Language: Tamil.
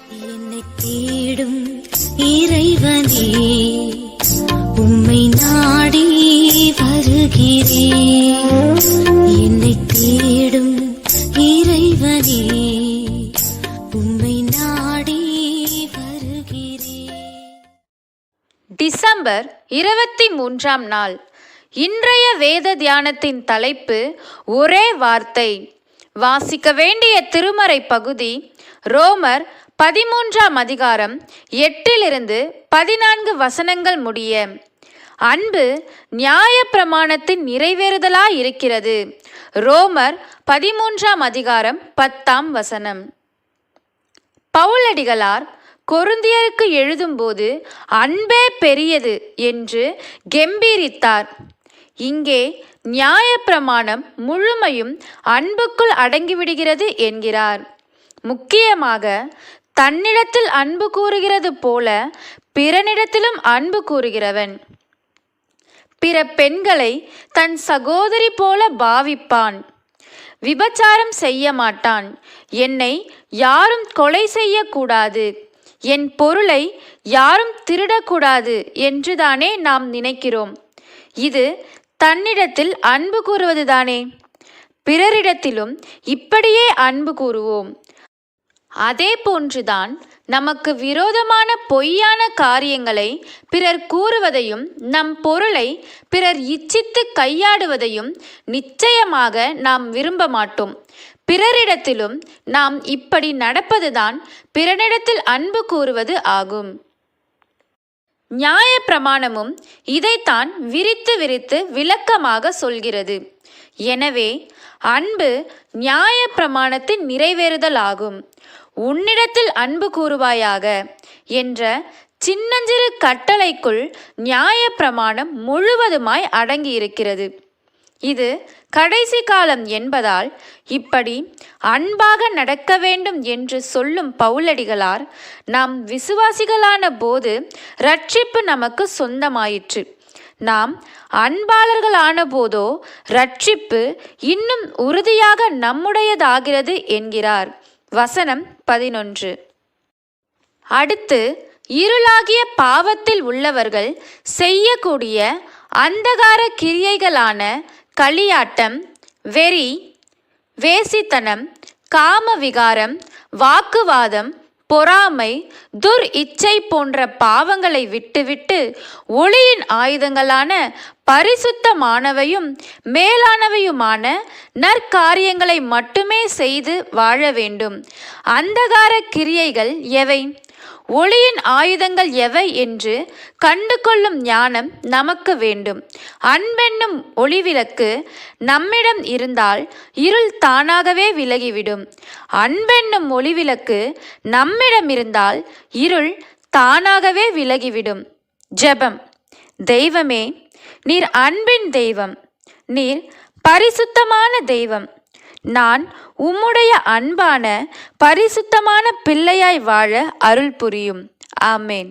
என்னை தேடும் இறைவனே, உம்மை நாடி வருகிறேன். என்னை தேடும் இறைவனே, உம்மை நாடி வருகிறேன். டிசம்பர் 23ஆம் நாள். இன்றைய வேத தியானத்தின் தலைப்பு ஒரே வார்த்தை. வாசிக்க வேண்டிய திருமறை பகுதி ரோமர் 13ஆம் அதிகாரம் 8-14 வசனங்கள் முடிய. அன்பு நியாயப்பிரமாணத்தின் நிறைவேறுதலாயிருக்கிறது. ரோமர் 13ஆம் அதிகாரம் 10ஆம் வசனம். பவுலடிகளார் கொரிந்தியருக்கு எழுதும்போது அன்பே பெரியது என்று கெம்பீரித்தார். இங்கே நியாயப்பிரமாணம் முழுமையும் அன்புக்குள் அடங்கிவிடுகிறது என்கிறார். முக்கியமாக தன்னிடத்தில் அன்பு கூறுகிறது போல பிறனிடத்திலும் அன்பு கூறுகிறவன் பிற பெண்களை தன் சகோதரி போல பாவிப்பான். விபச்சாரம் செய்ய மாட்டான். என்னை யாரும் கொலை செய்யக்கூடாது, என் பொருளை யாரும் திருடக்கூடாது என்றுதானே நாம் நினைக்கிறோம். இது தன்னிடத்தில் அன்பு கூறுவதுதானே. பிறரிடத்திலும் இப்படியே அன்பு கூறுவோம். அதே போன்றுதான் நமக்கு விரோதமான பொய்யான காரியங்களை பிறர் கூறுவதையும் நம் பொருளை பிறர் இச்சித்து கையாடுவதையும் நிச்சயமாக நாம் விரும்ப மாட்டோம். பிறரிடத்திலும் நாம் இப்படி நடப்பதுதான் பிறனிடத்தில் அன்பு கூறுவது ஆகும். நியாயப்பிரமாணமும் இதைத்தான் விரித்து விரித்து விளக்கமாக சொல்கிறது. எனவே அன்பு நியாயப்பிரமாணத்தின் நிறைவேறுதல் ஆகும். உன்னிடத்தில் அன்பு கூறுவாயாக என்ற சின்னஞ்சிறு கட்டளைக்குள் நியாயப்பிரமாணம் முழுவதுமாய் அடங்கியிருக்கிறது. இது கடைசி காலம் என்பதால் இப்படி அன்பாக நடக்க வேண்டும் என்று சொல்லும் பவுலடிகளார், நாம் விசுவாசிகளான போது இரட்சிப்பு நமக்கு சொந்தமாயிற்று. நாம் அன்பாளர்களான போதோ இரட்சிப்பு இன்னும் உறுதியாக நம்முடையதாகிறது என்கிறார். வசனம் 11. அடுத்து இருளாகிய பாவத்தில் உள்ளவர்கள் செய்யக்கூடிய அந்தகார கிரியைகளான களியாட்டம், வெறி, வேசித்தனம், காம விகாரம், வாக்குவாதம், பொறாமை, துர் இச்சை போன்ற பாவங்களை விட்டுவிட்டு ஒளியின் ஆயுதங்களான பரிசுத்தமானவையும் மேலானவையுமான நற்காரியங்களை மட்டுமே செய்து வாழ வேண்டும். அந்தகார கிரியைகள் எவை, ஒளியின் ஆயுதங்கள் எவை என்று கண்டு கொள்ளும் ஞானம் நமக்கு வேண்டும். அன்பென்னும் ஒளிவிளக்கு நம்மிடம் இருந்தால் இருள் தானாகவே விலகிவிடும். அன்பென்னும் ஒளிவிளக்கு நம்மிடம் இருந்தால் இருள் தானாகவே விலகிவிடும். ஜெபம். தெய்வமே, நீர் அன்பின் தெய்வம், நீர் பரிசுத்தமான தெய்வம். நான் உம்முடைய அன்பான பரிசுத்தமான பிள்ளையாய் வாழ அருள் புரியும். ஆமேன்.